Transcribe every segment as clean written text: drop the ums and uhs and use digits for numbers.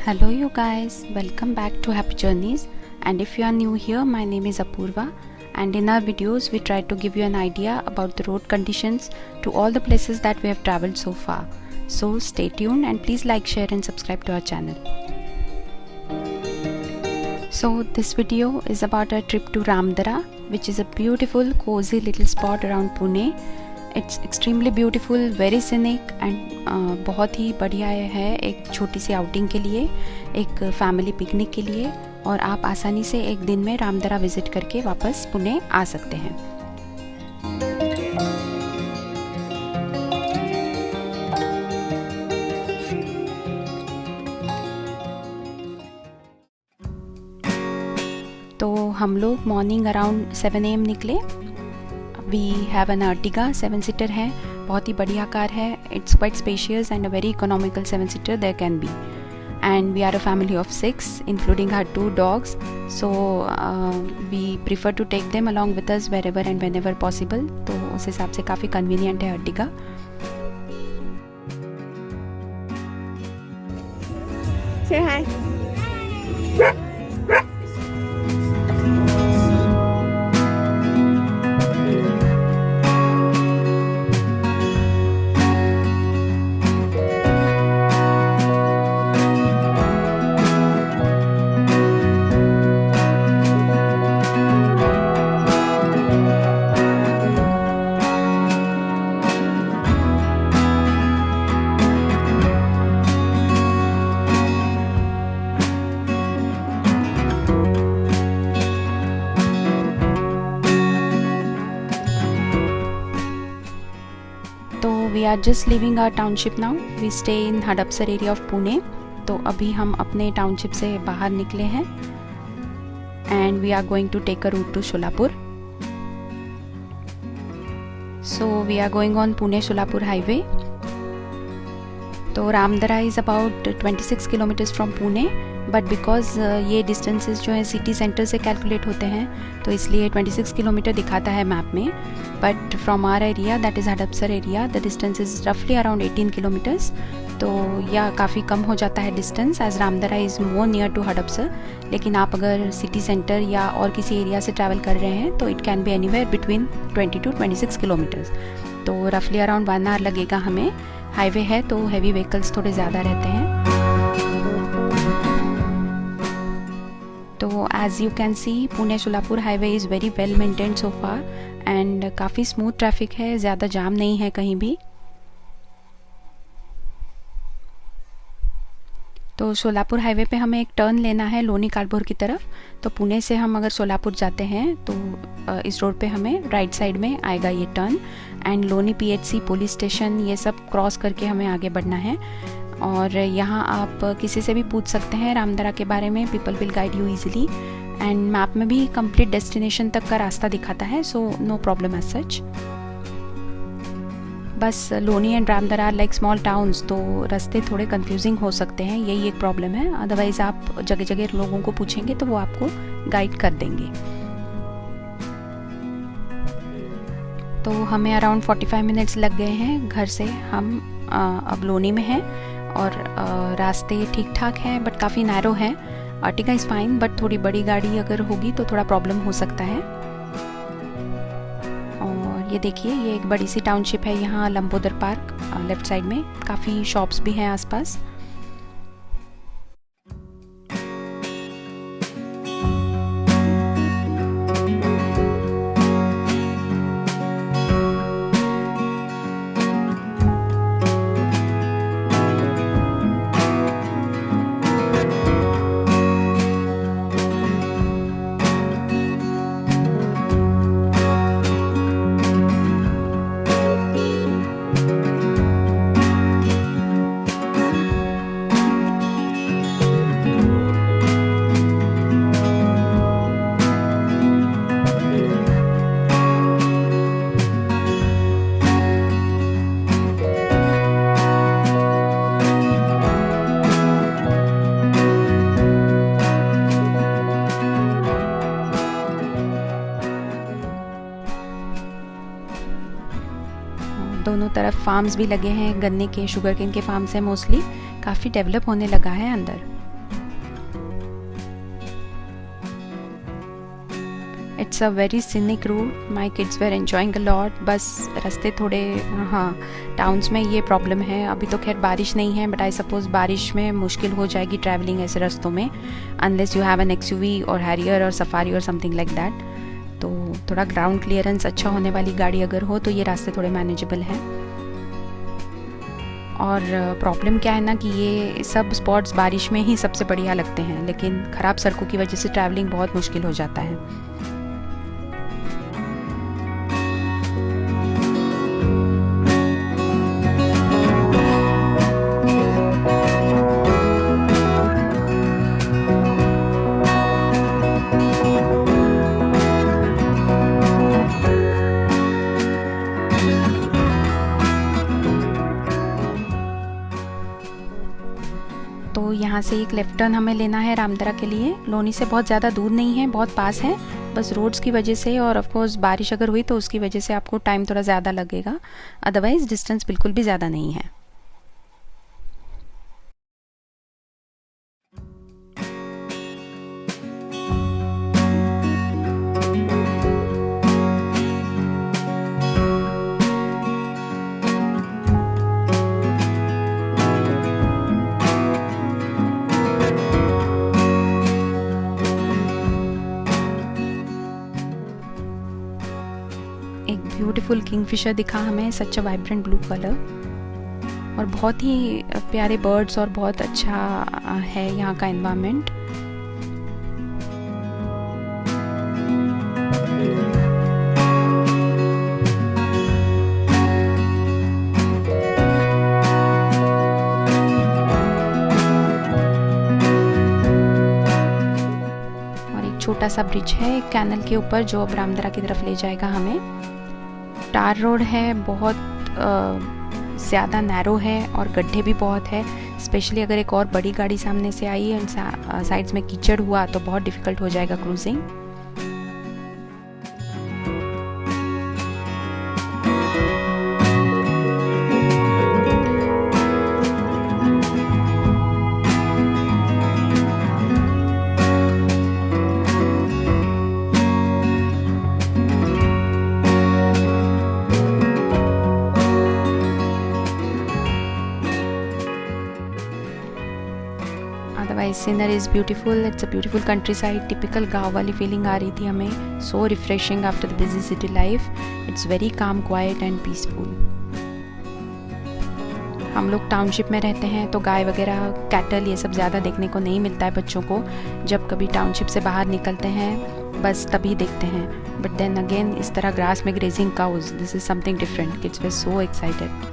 Hello you guys, welcome back to Happy Journeys, and if you are new here, my name is Apurva, and in our videos we try to give you an idea about the road conditions to all the places that we have traveled so far. So stay tuned and please like, share and subscribe to our channel. So this video is about our trip to Ramdara, which is a beautiful cozy little spot around Pune. It's extremely beautiful, very scenic and बहुत ही बढ़िया है एक छोटी सी outing के लिए, एक family picnic के लिए, और आप आसानी से एक दिन में रामदरा विज़िट करके वापस पुणे आ सकते हैं। तो हम लोग मॉर्निंग अराउंड 7 AM निकले। We have an Ertiga 7 seater है, बहुत ही बढ़िया कार है। It's quite spacious and a very economical 7 seater there can be, and we are a family of 6 including her 2 dogs, so we prefer to take them along with us wherever and whenever possible. तो उस हिसाब से काफ़ी convenient है Ertiga. Say hi. तो we are just leaving our township now. We stay in Hadapsar area of Pune. तो अभी हम अपने टाउनशिप से बाहर निकले हैं and we are going to take a route to Solapur. So we are going on Pune Solapur highway. तो Ramdara is about 26 kilometres from Pune, but because ये डिस्टेंसेस जो है सिटी सेंटर से कैलकुलेट होते हैं, तो इसलिए 26 किलोमीटर दिखाता है मैप में। But from our area that is Hadapsar area the distance is रफली अराउंड 18 किलोमीटर्स। तो यह काफ़ी कम हो जाता है distance, as Ramdara is more near to Hadapsar. लेकिन आप अगर सिटी सेंटर या और किसी एरिया से ट्रैवल कर रहे हैं तो it can be anywhere between 20 to 26 kilometres. तो रफली अराउंड 1 hour लगेगा हमें। हाईवे है तो हैवी व्हीकल्स थोड़े ज़्यादा रहते हैं। तो as you can see Pune Solapur highway is very well maintained so far and काफ़ी स्मूथ ट्रैफिक है, ज़्यादा जाम नहीं है कहीं भी। तो सोलापुर हाईवे पे हमें एक टर्न लेना है लोनी कालभोर की तरफ। तो पुणे से हम अगर सोलापुर जाते हैं तो इस रोड पे हमें राइट साइड में आएगा ये turn, and Loni PHC police station ये सब क्रॉस करके हमें आगे बढ़ना है। और यहाँ आप किसी से भी पूछ सकते हैं रामदरा के बारे में, people will guide you easily, and map में भी कंप्लीट डेस्टिनेशन तक का रास्ता दिखाता है, so no problem as such. बस Loni and Ramdara are like small towns, तो रास्ते थोड़े कंफ्यूजिंग हो सकते हैं, यही एक प्रॉब्लम है। अदरवाइज़ आप जगह जगह लोगों को पूछेंगे तो वो आपको गाइड कर देंगे। तो हमें अराउंड 45 मिनट्स लग गए हैं घर से। हम अब लोनी में हैं और रास्ते ठीक ठाक हैं बट काफ़ी नैरो हैं। अर्टिगा इज़ फाइन, बट थोड़ी बड़ी गाड़ी अगर होगी तो थोड़ा प्रॉब्लम हो सकता है। और ये देखिए, ये एक बड़ी सी टाउनशिप है यहाँ लंबोदर पार्क लेफ्ट साइड में। काफ़ी शॉप्स भी हैं आसपास। दोनों तरफ फार्म्स भी लगे हैं, गन्ने के, शुगर केन के फार्म्स हैं मोस्टली। काफ़ी डेवलप होने लगा है अंदर। It's a very scenic route, my kids were enjoying a lot. बस रास्ते थोड़े, हाँ, टाउन्स में ये प्रॉब्लम है। अभी तो खैर बारिश नहीं है, बट आई सपोज बारिश में मुश्किल हो जाएगी ट्रैवलिंग ऐसे रास्तों में, unless you have an XUV और हैरियर और सफारी और समथिंग लाइक दैट। तो थोड़ा ग्राउंड क्लियरेंस अच्छा होने वाली गाड़ी अगर हो तो ये रास्ते थोड़े मैनेजेबल हैं। और प्रॉब्लम क्या है ना कि ये सब स्पॉट्स बारिश में ही सबसे बढ़िया लगते हैं, लेकिन ख़राब सड़कों की वजह से ट्रैवलिंग बहुत मुश्किल हो जाता है। तो यहाँ से एक लेफ्ट टर्न हमें लेना है रामदरा के लिए। लोनी से बहुत ज़्यादा दूर नहीं है, बहुत पास है, बस रोड्स की वजह से और ऑफ कोर्स बारिश अगर हुई तो उसकी वजह से आपको टाइम थोड़ा ज़्यादा लगेगा, अदरवाइज़ डिस्टेंस बिल्कुल भी ज़्यादा नहीं है। ब्यूटीफुल किंगफिशर दिखा हमें, सच अ वाइब्रेंट ब्लू कलर, और बहुत ही प्यारे बर्ड्स और बहुत अच्छा है यहाँ का एनवायरनमेंट। और एक छोटा सा ब्रिज है एक कैनल के ऊपर जो अब रामदरा की तरफ ले जाएगा हमें। टार रोड है, बहुत ज़्यादा नैरो है और गड्ढे भी बहुत है, स्पेशली अगर एक और बड़ी गाड़ी सामने से आई एंड साइड्स में कीचड़ हुआ तो बहुत डिफ़िकल्ट हो जाएगा cruising. Otherwise scenery is beautiful, it's a beautiful country side, typical गाँव वाली फीलिंग आ रही थी हमें। सो refreshing after the busy city life, it's very calm, quiet and peaceful. हम लोग टाउनशिप में रहते हैं तो गाय वगैरह, कैटल, ये सब ज़्यादा देखने को नहीं मिलता है बच्चों को। जब कभी टाउनशिप से बाहर निकलते हैं बस तभी देखते हैं, बट देन अगेन इस तरह ग्रास में grazing cows, this is something different. Kids were so excited.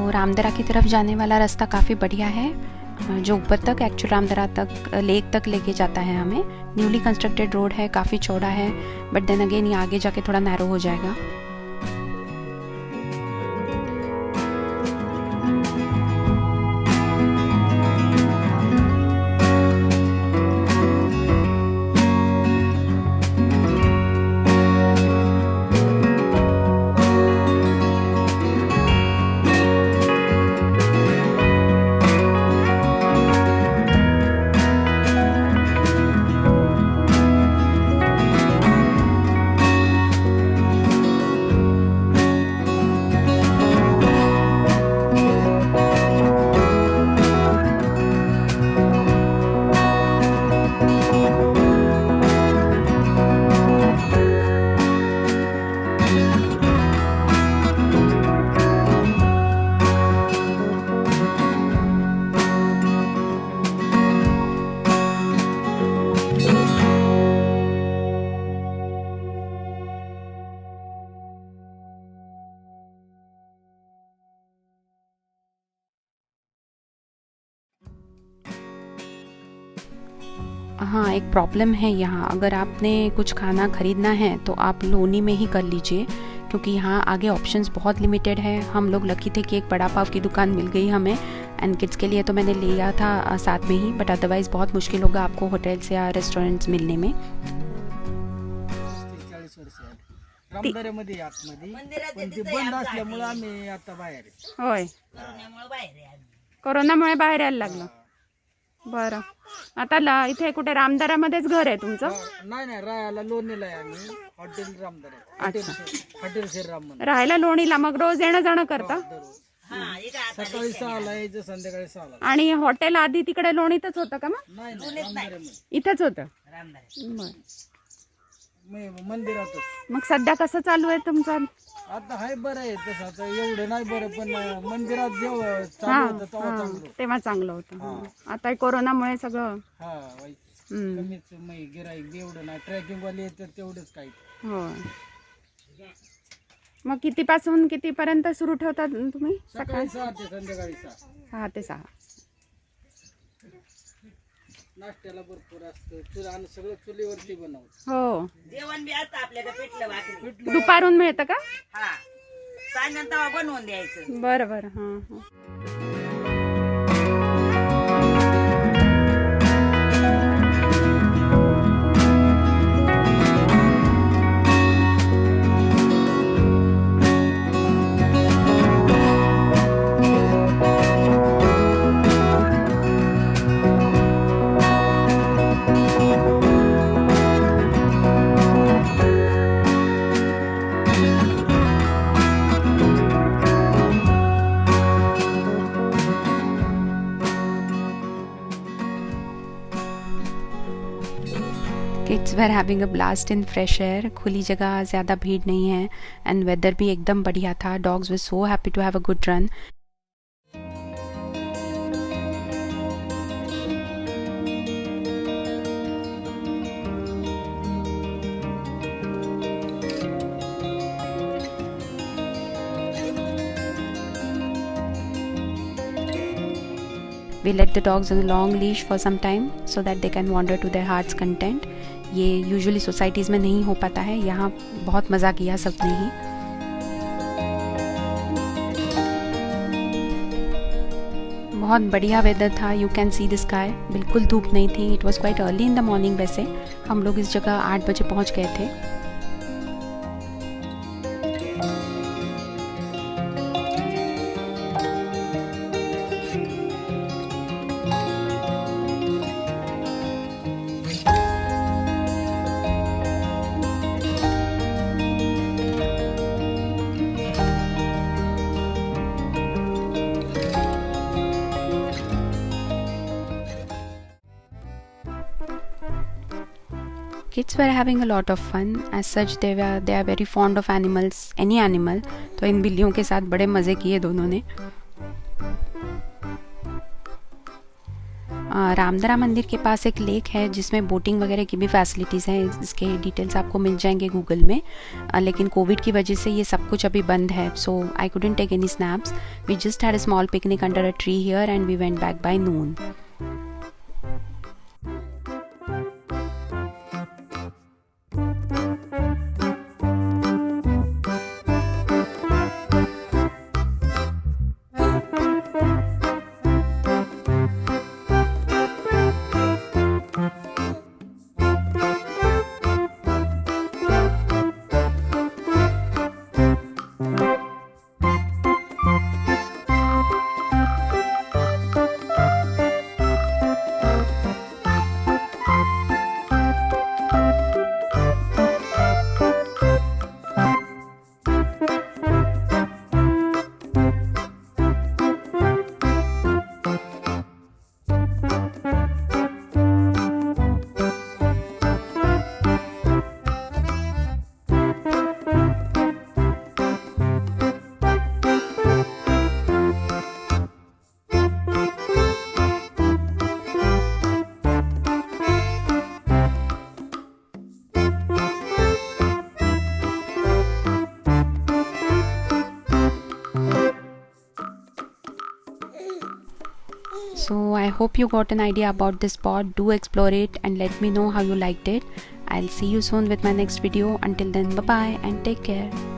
Ramdara की तरफ जाने वाला रास्ता काफ़ी बढ़िया है, जो ऊपर तक एक्चुअल रामदरा तक लेक तक लेके जाता है हमें। न्यूली कंस्ट्रक्टेड रोड है, काफ़ी चौड़ा है, बट देन अगेन ये आगे जाके थोड़ा नैरो हो जाएगा। हाँ, एक प्रॉब्लम है यहाँ, अगर आपने कुछ खाना ख़रीदना है तो आप लोनी में ही कर लीजिए, क्योंकि यहाँ आगे ऑप्शंस बहुत लिमिटेड है। हम लोग लकी थे कि एक बड़ा पाव की दुकान मिल गई हमें, एंड किड्स के लिए तो मैंने लिया था साथ में ही, बट अदरवाइज़ बहुत मुश्किल होगा आपको होटल्स या रेस्टोरेंट्स मिलने में। 40 वर्ष झाली रामदऱ्यामध्ये आतमध्ये, पण ते बंद असल्यामुळे आम्ही आता बाहेर आहे. होय, कोरोनामुळे बाहेर यायला लागलं. बरं, आता इथे कुठे रामदऱ्यामध्येच घर आहे तुमचं? नाही नाही, राहायला लोणीला आहे आम्ही, हॉटेल रामदऱ्या, हॉटेल श्रीराम म्हणून. राहायला लोणीला, मग रोज येणं जाणं करता? दररोज सकाळी 6ला यायचं, संध्याकाळी 6ला. आणि हॉटेल आधी तिकडे लोणीतच होतं का? मग नाही नाही, रामदऱ्यामध्ये इथंच होतं. बरं. मंदिरातच. मग सध्या कसं चालू आहे तुमचं? आता हाय बरं आहे तसं, आता एवढं नाही बरं, पण मंदिरात जेव्हा हा, चालू होतं तेव्हा हा, चांगलं होतं. तेव्हा चांगलं होतं. आता कोरोनामुळे सगळं हा कमीच गिराईक एवढं नाही, ट्रॅकिंग वाले येतात तेवढंच काही. हो. मग कितीपासून कितीपर्यंत सुरू ठेवता तुम्ही? सकाळी 6 ते संध्याकाळी 6. 6 ते 6. नाश्त्याला भरपूर असतं, आणि सगळं चुलीवरती बनवतं. हो. जेवण बी असतं आपल्याला, पिठलं भाकरी. दुपारून मिळतं का? हा, सायंकाळी बनवून द्यायचं. बरं बरं. हां हां. Kids were having a blast in fresh air, खुली जगह, ज़्यादा भीड़ नहीं है, एंड वेदर भी एकदम बढ़िया था. Dogs were so happy to have a good run. We let the dogs on a long leash for some time so that they can wander to their heart's content. ये usually societies में नहीं हो पाता है, यहाँ बहुत मज़ा किया सबने ही. बहुत बढ़िया वेदर था, you can see the sky, बिल्कुल धूप नहीं थी. It was quite early in the morning. वैसे हम लोग इस जगह 8 बजे पहुँच गए थे. Kids were having a lot of fun. As such, they are very fond of animals, any animal. तो इन बिल्लियों के साथ बड़े मज़े किए दोनों ने. रामदरा मंदिर के पास एक लेक है जिसमें बोटिंग वगैरह की भी फैसिलिटीज़ हैं. इसके डिटेल्स आपको मिल जाएंगे गूगल में. लेकिन कोविड की वजह से ये सब कुछ अभी बंद है, so I couldn't take any snaps. We just had a small picnic under a tree here and we went back by noon. So I hope you got an idea about this spot. Do explore it and let me know how you liked it. I'll see you soon with my next video. Until then, bye bye and take care.